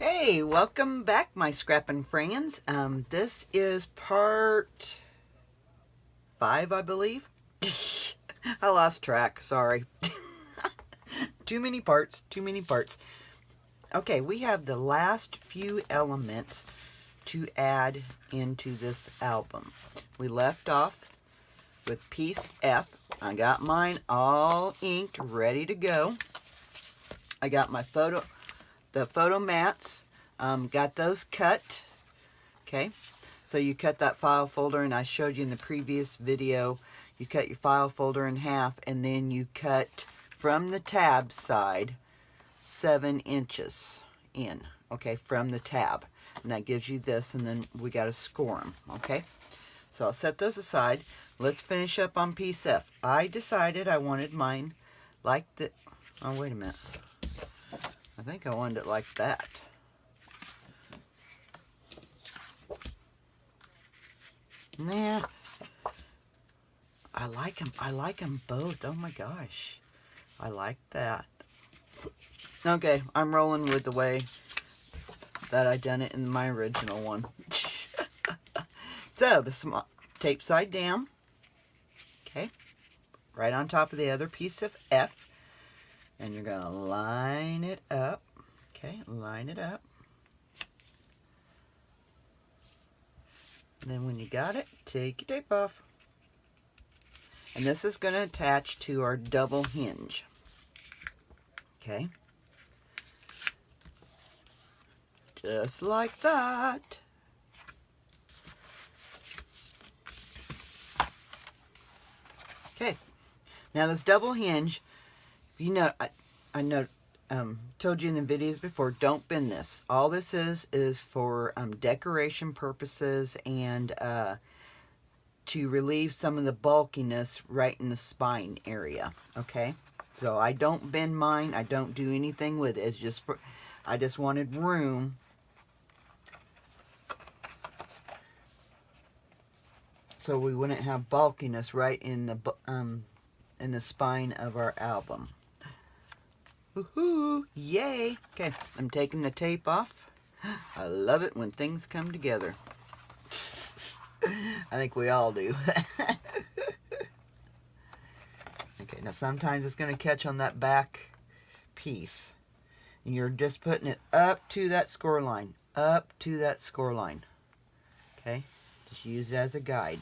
Hey, welcome back, my Scrappin friends. This is part 5, I believe. I lost track, sorry. Too many parts. Okay, we have the last few elements to add into this album. We left off with piece F. I got mine all inked, ready to go. I got my the photo mats, got those cut. Okay, so you cut that file folder, and I showed you in the previous video, you cut your file folder in half, and then you cut from the tab side 7 inches in, okay, from the tab, and that gives you this, and then we got to score them. Okay, so I'll set those aside. Let's finish up on piece F. I decided I wanted mine like the, oh wait a minute, I think I wanted it like that. Nah, I like them both. Oh my gosh, I like that. Okay, I'm rolling with the way that I done it in my original one. So the small tape side down, okay, right on top of the other piece of F, and you're gonna line it up. Okay, line it up. And then when you got it, take your tape off. And this is going to attach to our double hinge. Okay. Just like that. Okay. Now this double hinge, you know, I know, told you in the videos before, don't bend this. All this is for decoration purposes and to relieve some of the bulkiness right in the spine area. Okay, so I don't bend mine. I don't do anything with it. It's just for, I just wanted room so we wouldn't have bulkiness right in the spine of our album. Woohoo! Yay! Okay, I'm taking the tape off. I love it when things come together. I think we all do. Okay, now sometimes it's going to catch on that back piece. And you're just putting it up to that score line. Up to that score line. Okay? Just use it as a guide.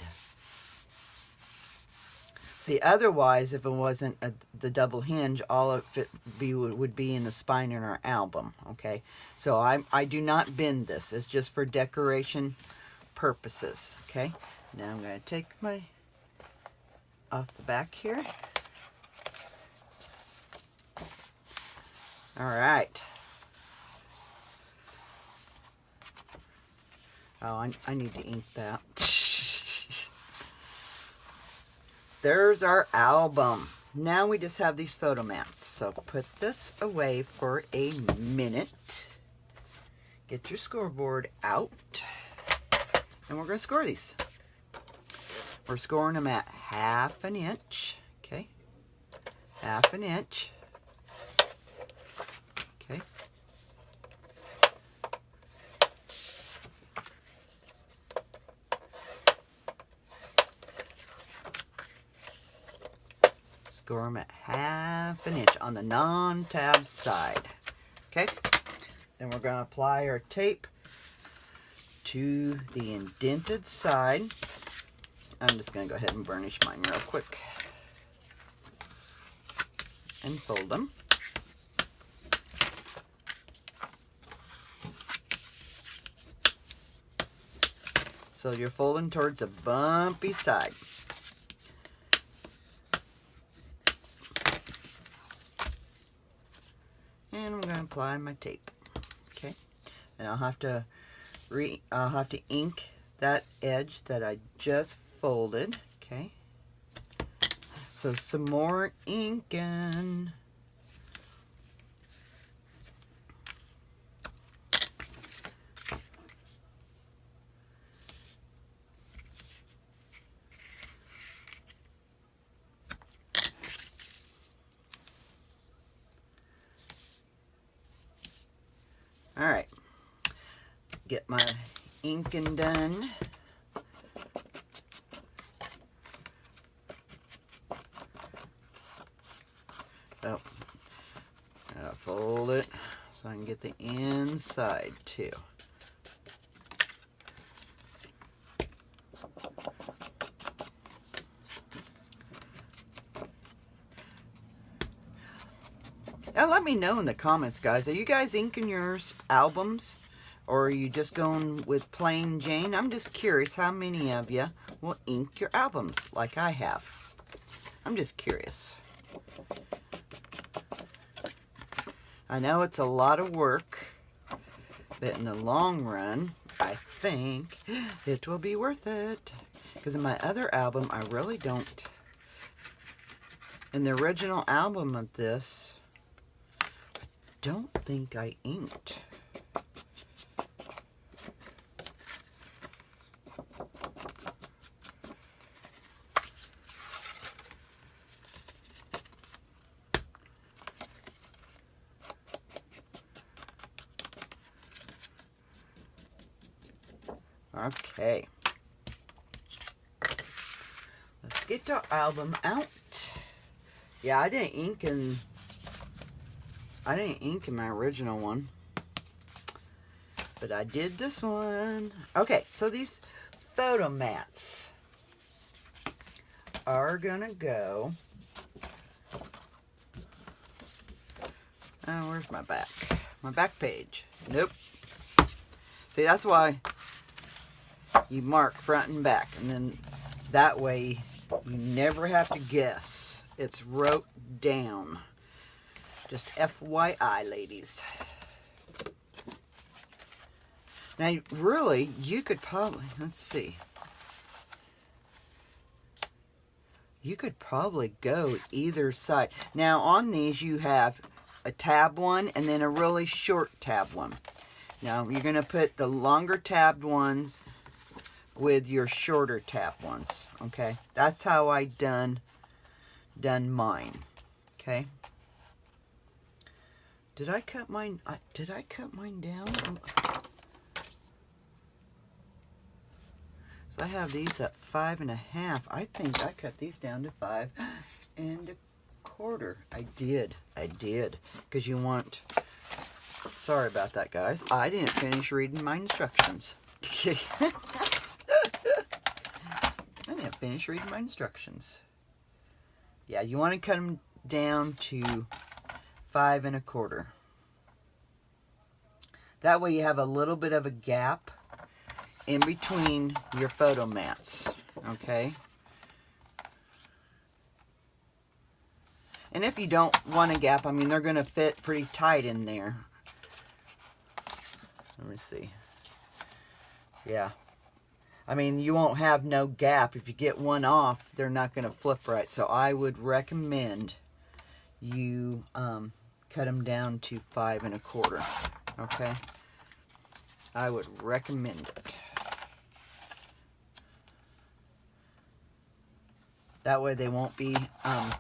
See, otherwise, if it wasn't the double hinge, all of it would be in the spine in our album. Okay? So I do not bend this. It's just for decoration purposes. Okay? Now I'm going to take my off the back here. All right. Oh, I need to ink that. There's our album. Now we just have these photo mats. So put this away for a minute. Get your scoreboard out. And we're going to score these. We're scoring them at 1/2 inch. Okay. 1/2 inch. Okay. Score them at 1/2 inch on the non-tab side. Okay. Then we're going to apply our tape to the indented side. I'm just going to go ahead and burnish mine real quick. And fold them. So you're folding towards a bumpy side. And I'm going to apply my tape. Okay. And I'll have to ink that edge that I just folded. Okay. So some more inking. All right. get my inking done. Oh, gotta fold it so I can get the inside too. Now let me know in the comments, guys. Are you guys inking your albums? Or are you just going with plain Jane? I'm just curious how many of you will ink your albums like I have. I'm just curious. I know it's a lot of work, but in the long run, I think it will be worth it. Because in my other album, I really don't. In the original album of this, I don't think I inked. Okay, let's get the album out. Yeah, I didn't ink in my original one, but I did this one. Okay, so these photo mats are gonna go. Oh, where's my back? My back page. Nope. See, that's why you mark front and back, and then that way you never have to guess. It's wrote down. Just FYI, ladies. Now, really, you could probably, let's see. You could probably go either side. Now, on these, you have a tab one and then a really short tab one. Now, you're going to put the longer tabbed ones with your shorter tab ones, okay? That's how I done mine, okay? Did I cut mine? Did I cut mine down? So I have these at 5.5. I think I cut these down to 5.25. I did, because you want. Sorry about that, guys. I didn't finish reading my instructions. I didn't finish reading my instructions. Yeah, you want to cut them down to 5.25. That way you have a little bit of a gap in between your photo mats, okay? And if you don't want a gap, I mean, they're going to fit pretty tight in there. Let me see. Yeah. I mean, you won't have no gap. If you get one off, they're not going to flip right. So I would recommend you cut them down to 5.25. Okay? I would recommend it. That way they won't be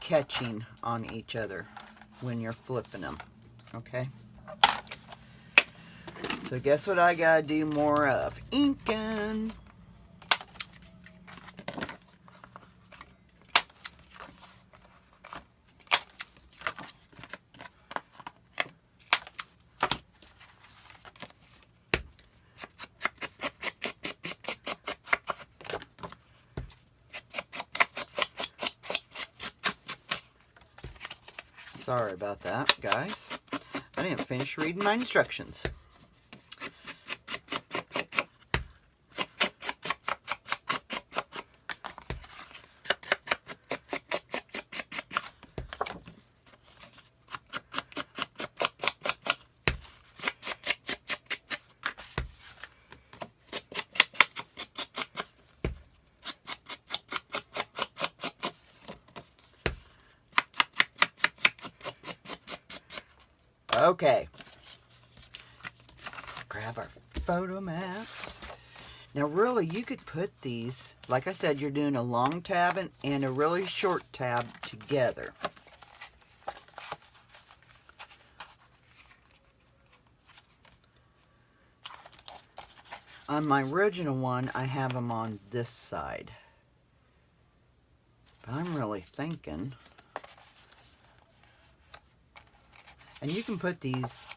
catching on each other when you're flipping them. Okay? So guess what I gotta do more of? Inking. Sorry about that, guys. I didn't finish reading my instructions. Okay, grab our photo mats. Now really, you could put these, like I said, you're doing a long tab and a really short tab together. On my original one, I have them on this side. But I'm really thinking, and you can put these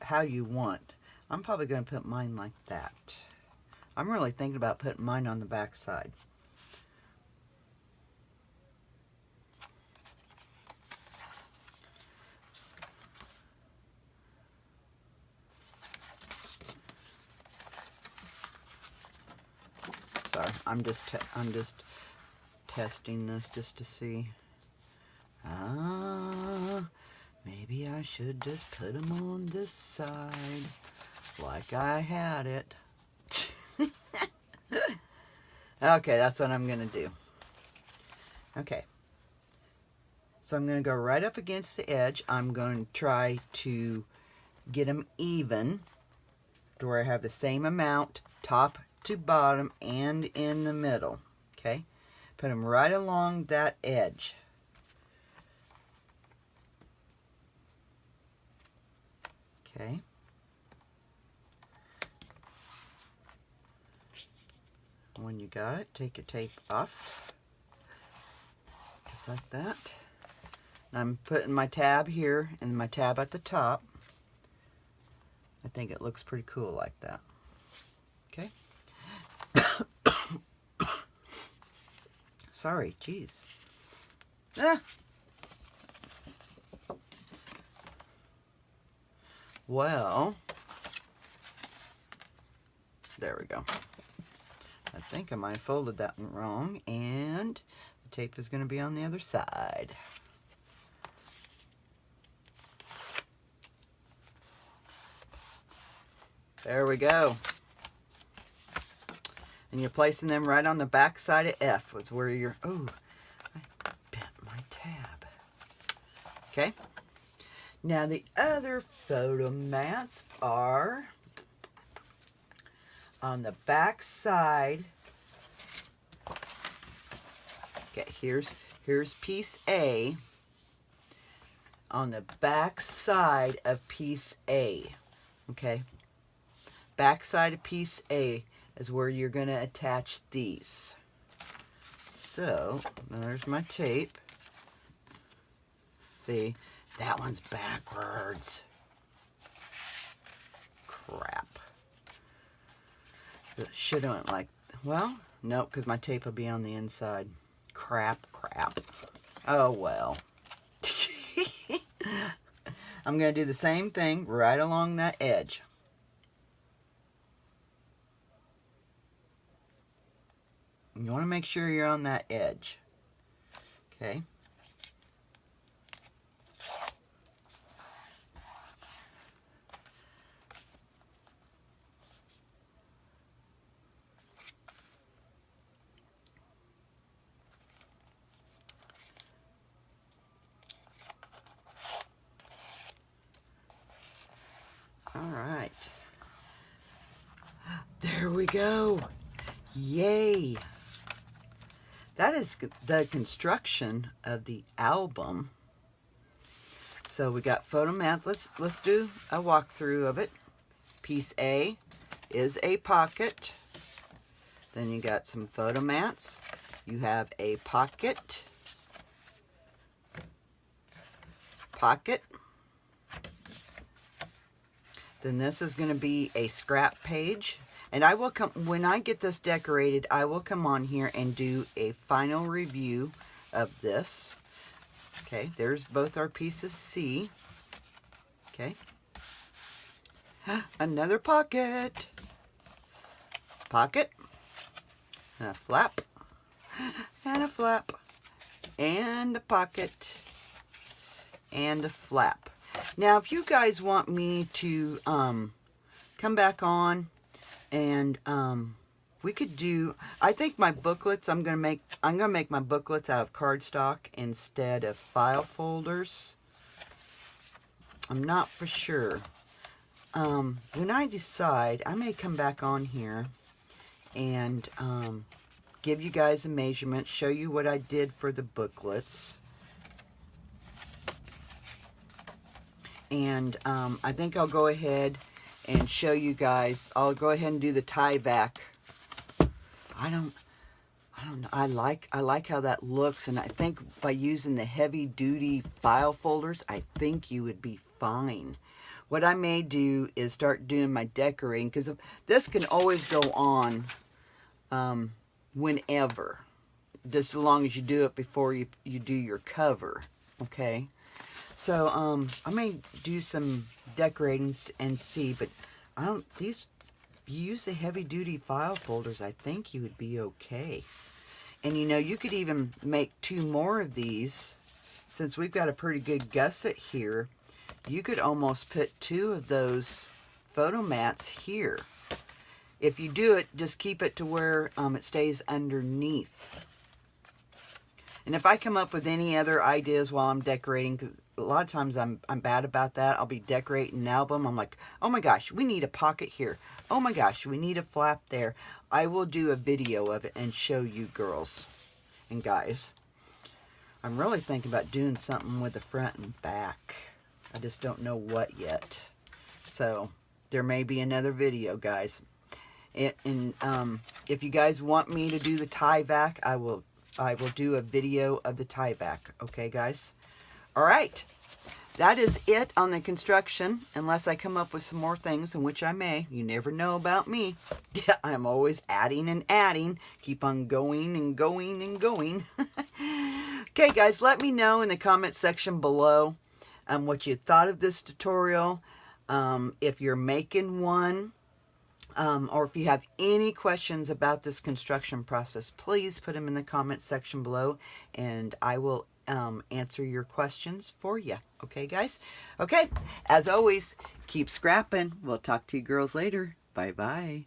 how you want. I'm probably going to put mine like that. I'm really thinking about putting mine on the back side. Sorry, I'm just testing this just to see. Maybe I should just put them on this side like I had it. Okay, that's what I'm gonna do. Okay, so I'm gonna go right up against the edge. I'm going to try to get them even to where I have the same amount top to bottom and in the middle. Okay, put them right along that edge. Okay. When you got it, take your tape off. Just like that. And I'm putting my tab here and my tab at the top. I think it looks pretty cool like that. Okay. Sorry, geez. Ah. Well, there we go. I think I might have folded that one wrong, and the tape is going to be on the other side. There we go. And you're placing them right on the back side of F. It's where you're, oh, I bent my tab. Okay. Now the other photo mats are on the back side. Okay, here's piece A. On the back side of piece A. Okay. Back side of piece A is where you're going to attach these. So, there's my tape. See, that one's backwards. Crap. It should have went like, well, nope, because my tape will be on the inside. Crap. Oh, well. I'm going to do the same thing right along that edge. You want to make sure you're on that edge. Okay. All right. There we go. Yay. That is the construction of the album. So we got photo mats. Let's do a walkthrough of it. Piece A is a pocket. Then you got some photo mats. You have a pocket. Then this is going to be a scrap page. And I will come, when I get this decorated, I will come on here and do a final review of this. Okay, there's both our pieces C. Okay. Another pocket. Pocket. And a flap. And a flap. And a pocket. And a flap. Now, if you guys want me to come back on and we could do, I think my booklets, I'm gonna make my booklets out of cardstock instead of file folders. I'm not for sure. When I decide, I may come back on here and give you guys a measurement, show you what I did for the booklets. And I think I'll go ahead and show you guys. I'll go ahead and do the tie back. I don't know. I like how that looks, and I think by using the heavy duty file folders, I think you would be fine. What I may do is start doing my decorating, because this can always go on whenever, just as long as you do it before you do your cover. Okay, so I may do some decorating and see, but I don't, these, you use the heavy duty file folders, I think you would be okay. And you know, you could even make 2 more of these. Since we've got a pretty good gusset here, you could almost put 2 of those photo mats here. If you do it, just keep it to where it stays underneath. And if I come up with any other ideas while I'm decorating, because a lot of times I'm bad about that. I'll be decorating an album. I'm like, oh my gosh, we need a pocket here. Oh my gosh, we need a flap there. I will do a video of it and show you girls and guys. I'm really thinking about doing something with the front and back. I just don't know what yet. So there may be another video, guys. And if you guys want me to do the tie back, I will do a video of the tie back. Okay, guys? All right. That is it on the construction, unless I come up with some more things, in which I may. You never know about me. I'm always adding and adding. Keep on going and going and going. Okay, guys, let me know in the comment section below what you thought of this tutorial. If you're making one, or if you have any questions about this construction process, please put them in the comment section below, and I will answer your questions for you. Okay, guys? Okay, as always, keep scrapping. We'll talk to you girls later. Bye-bye.